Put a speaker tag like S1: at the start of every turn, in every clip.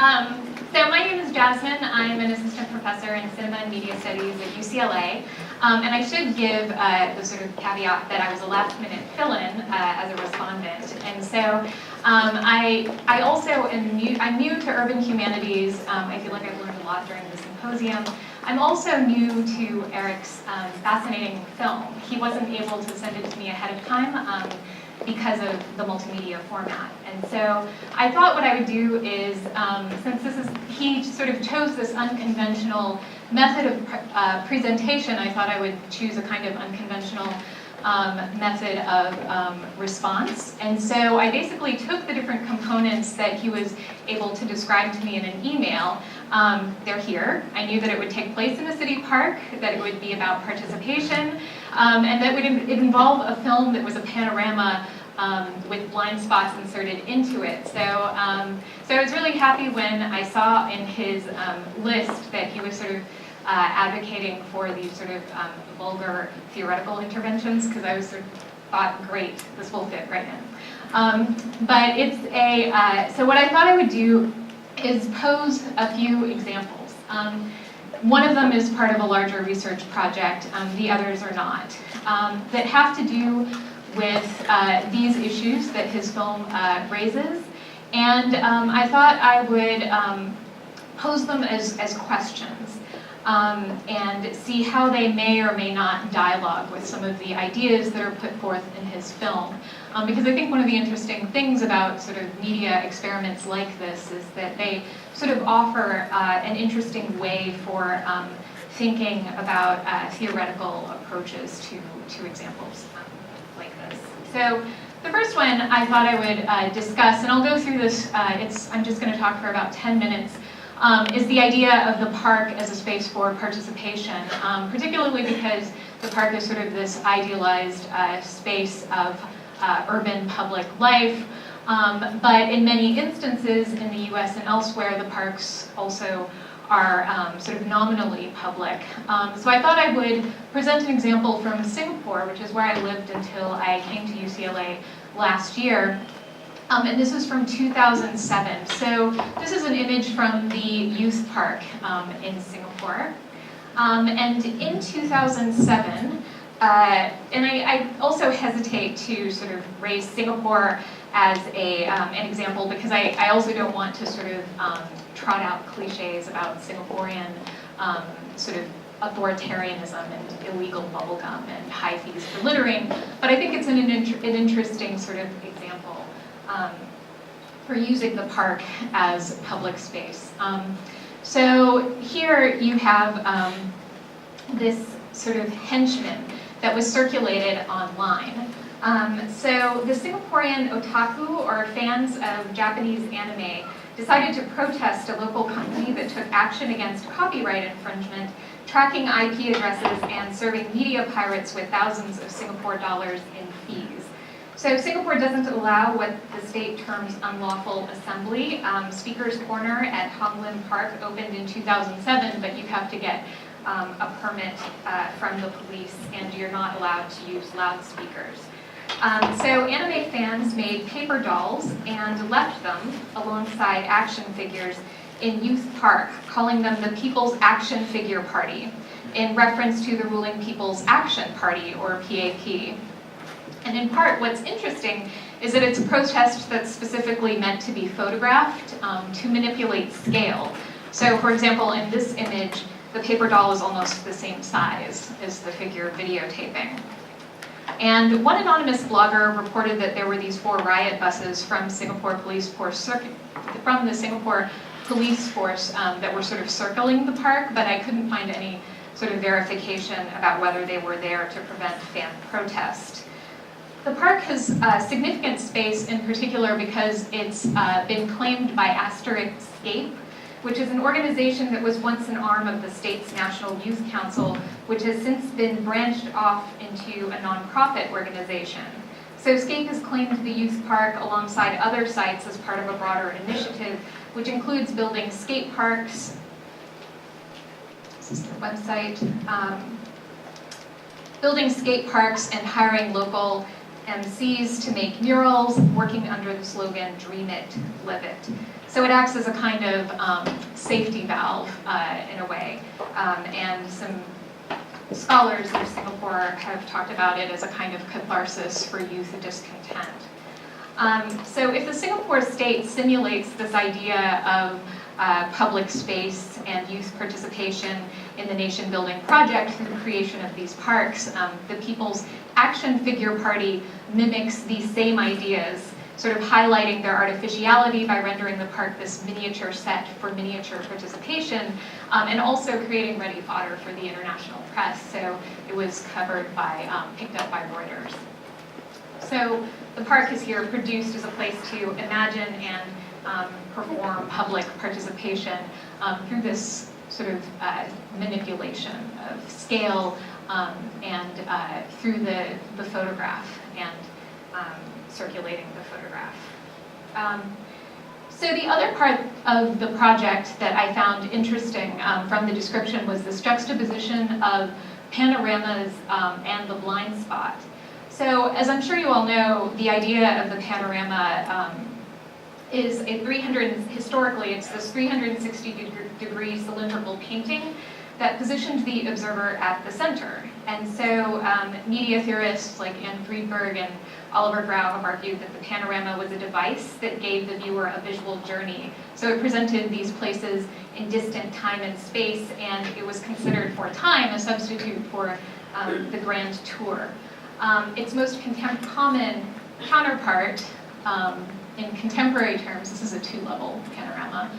S1: So my name is Jasmine. I'm an assistant professor in cinema and media studies at UCLA. And I should give the sort of caveat that I was a last-minute fill-in as a respondent. And so I also am new. I'm new to Urban Humanities. I feel like I've learned a lot during the symposium. I'm also new to Eric's fascinating film. He wasn't able to send it to me ahead of time because of the multimedia format. And so I thought what I would do is, since he sort of chose this unconventional method of presentation, I thought I would choose a kind of unconventional method of response. And so I basically took the different components that he was able to describe to me in an email. They're here. I knew that it would take place in a city park, that it would be about participation, and that it would involve a film that was a panorama with blind spots inserted into it. So I was really happy when I saw in his list that he was sort of advocating for these sort of vulgar theoretical interventions, because I was sort of thought, great, this will fit right in. But it's so what I thought I would do is pose a few examples. One of them is part of a larger research project, the others are not, that have to do with these issues that his film raises. And I thought I would pose them as questions and see how they may or may not dialogue with some of the ideas that are put forth in his film. Because I think one of the interesting things about sort of media experiments like this is that they sort of offer an interesting way for thinking about theoretical approaches to examples like this. So the first one I thought I would discuss, and I'll go through this, I'm just going to talk for about 10 minutes, is the idea of the park as a space for participation, particularly because the park is sort of this idealized space of urban public life, but in many instances in the US and elsewhere, the parks also are sort of nominally public. So I thought I would present an example from Singapore, which is where I lived until I came to UCLA last year. And this is from 2007. So this is an image from the youth park in Singapore. And in 2007, and I also hesitate to sort of raise Singapore as an example, because I also don't want to sort of trot out cliches about Singaporean sort of authoritarianism and illegal bubblegum and high fees for littering, but I think it's an interesting sort of example for using the park as public space. So here you have this sort of henchman that was circulated online. So the Singaporean otaku, or fans of Japanese anime, decided to protest a local company that took action against copyright infringement, tracking IP addresses and serving media pirates with thousands of Singapore dollars in fees. So Singapore doesn't allow what the state terms unlawful assembly. Speaker's Corner at Hong Lim Park opened in 2007, but you have to get a permit from the police, and you're not allowed to use loudspeakers. So anime fans made paper dolls and left them alongside action figures in Youth Park, calling them the People's Action Figure Party, in reference to the ruling People's Action Party, or PAP. And in part, what's interesting is that it's a protest that's specifically meant to be photographed to manipulate scale. So for example, in this image, the paper doll is almost the same size as the figure videotaping. And one anonymous blogger reported that there were these 4 riot buses from Singapore Police Force from the Singapore Police Force that were sort of circling the park, but I couldn't find any sort of verification about whether they were there to prevent fan protest. The park has significant space in particular because it's been claimed by Escape, which is an organization that was once an arm of the state's National Youth Council, which has since been branched off into a nonprofit organization. So Escape has claimed the youth park alongside other sites as part of a broader initiative, which includes building skate parks. This is their website. Building skate parks and hiring local MCs to make murals, working under the slogan, "Dream it, live it." So it acts as a kind of safety valve in a way. And some scholars in Singapore have talked about it as a kind of catharsis for youth discontent. So if the Singapore state simulates this idea of public space and youth participation in the nation-building project through the creation of these parks, the People's Action Figure Party mimics these same ideas, sort of highlighting their artificiality by rendering the park this miniature set for miniature participation, and also creating ready fodder for the international press. So it was covered by, picked up by Reuters. So the park is here produced as a place to imagine and perform public participation through this sort of manipulation of scale and through the photograph and circulating the photograph. So the other part of the project that I found interesting from the description was this juxtaposition of panoramas and the blind spot. So as I'm sure you all know, the idea of the panorama is a historically it's this 360-degree cylindrical painting that positioned the observer at the center. And so media theorists like Anne Friedberg and Oliver Grau have argued that the panorama was a device that gave the viewer a visual journey. So it presented these places in distant time and space, and it was considered for a time a substitute for the grand tour. Its most common counterpart in contemporary terms, this is a two-level panorama,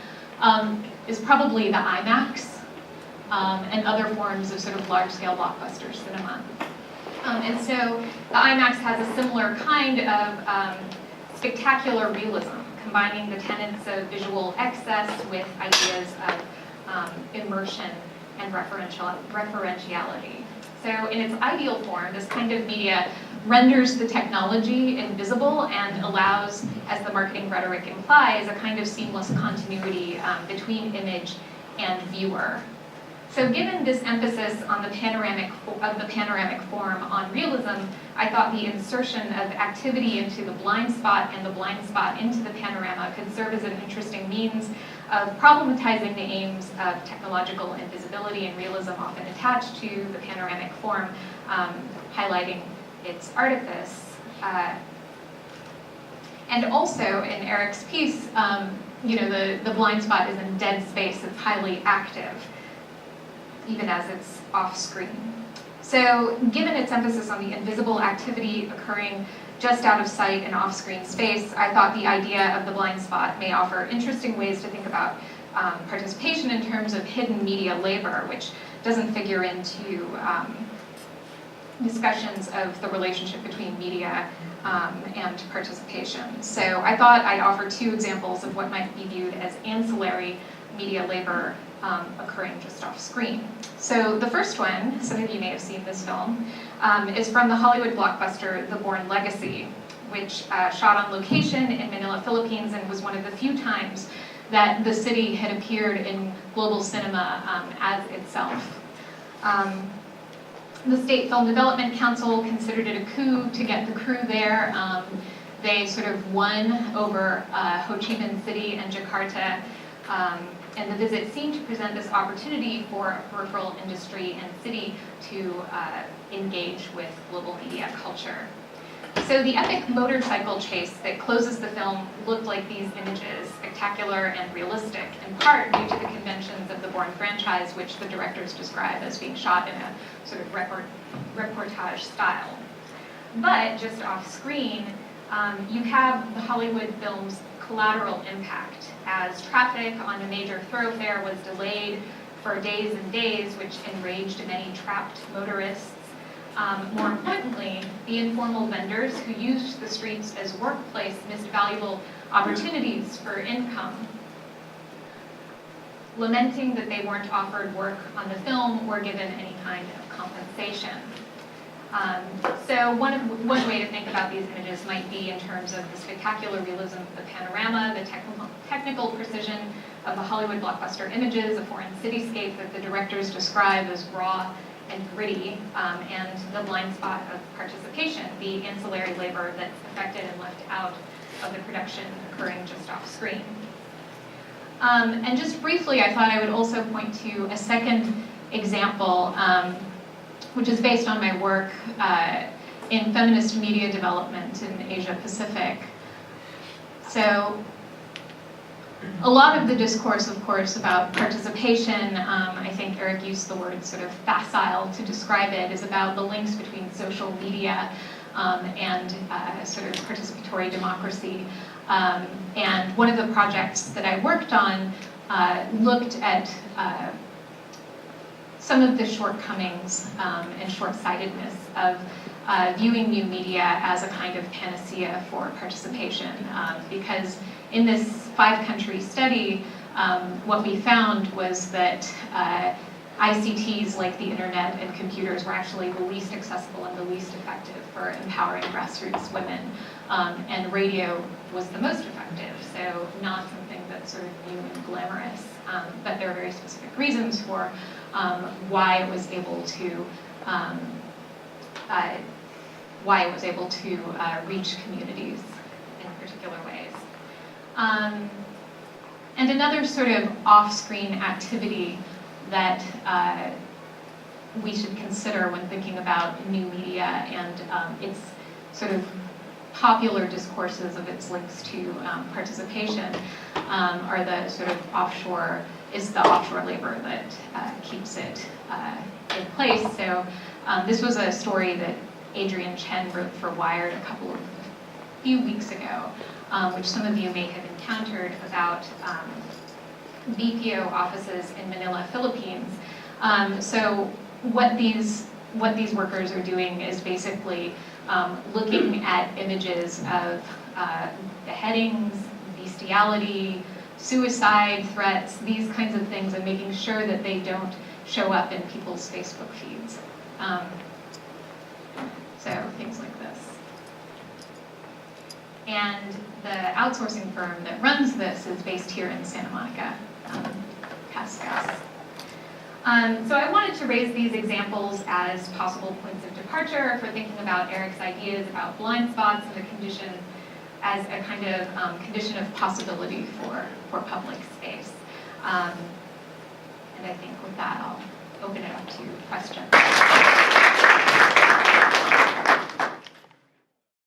S1: is probably the IMAX and other forms of sort of large-scale blockbuster cinema. And so the IMAX has a similar kind of spectacular realism, combining the tenets of visual excess with ideas of immersion and referentiality. So in its ideal form, this kind of media renders the technology invisible and allows, as the marketing rhetoric implies, a kind of seamless continuity between image and viewer. So given this emphasis on the panoramic form on realism, I thought the insertion of activity into the blind spot and the blind spot into the panorama could serve as an interesting means of problematizing the aims of technological invisibility and realism often attached to the panoramic form, highlighting its artifice. And also in Eric's piece, the blind spot is in dead space, it's highly active, even as it's off-screen. So given its emphasis on the invisible activity occurring just out of sight and off-screen space, I thought the idea of the blind spot may offer interesting ways to think about participation in terms of hidden media labor, which doesn't figure into discussions of the relationship between media and participation. So I thought I'd offer two examples of what might be viewed as ancillary media labor occurring just off screen. So the first one, some of you may have seen this film, is from the Hollywood blockbuster The Bourne Legacy, which shot on location in Manila, Philippines, and was one of the few times that the city had appeared in global cinema as itself. The State Film Development Council considered it a coup to get the crew there. They sort of won over Ho Chi Minh City and Jakarta. And the visit seemed to present this opportunity for a peripheral industry and city to engage with global media culture. So the epic motorcycle chase that closes the film looked like these images, spectacular and realistic, in part due to the conventions of the Bourne franchise, which the directors describe as being shot in a sort of reportage style. But just off screen, you have the Hollywood film's collateral impact, as traffic on a major thoroughfare was delayed for days and days, which enraged many trapped motorists. More importantly, the informal vendors who used the streets as workplace missed valuable opportunities for income, lamenting that they weren't offered work on the film or given any kind of compensation. So one way to think about these images might be in terms of the spectacular realism of the panorama, the technical precision of the Hollywood blockbuster images, a foreign cityscape that the directors describe as raw and gritty, and the blind spot of participation, the ancillary labor that's affected and left out of the production occurring just off screen. And just briefly, I thought I would also point to a second example, which is based on my work in feminist media development in Asia Pacific. So a lot of the discourse, of course, about participation, I think Eric used the word sort of facile to describe it, is about the links between social media and sort of participatory democracy. And one of the projects that I worked on looked at some of the shortcomings and short-sightedness of viewing new media as a kind of panacea for participation. Because in this 5-country study, what we found was that ICTs like the internet and computers were actually the least accessible and the least effective for empowering grassroots women. And radio was the most effective, so not something that's sort of new and glamorous, but there are very specific reasons for why it was able to reach communities in particular ways. And another sort of off-screen activity that we should consider when thinking about new media and its sort of popular discourses of its links to participation are the sort of offshore labor that keeps it in place. So this was a story that Adrian Chen wrote for Wired a few weeks ago, which some of you may have encountered, about BPO offices in Manila, Philippines. So what these workers are doing is basically looking at images of beheadings, bestiality, suicide threats, these kinds of things, and making sure that they don't show up in people's Facebook feeds. So things like this. And the outsourcing firm that runs this is based here in Santa Monica, Cascas. So I wanted to raise these examples as possible points of departure for thinking about Eric's ideas about blind spots and the condition as a kind of condition of possibility for public space. And I think with that, I'll open it up to questions.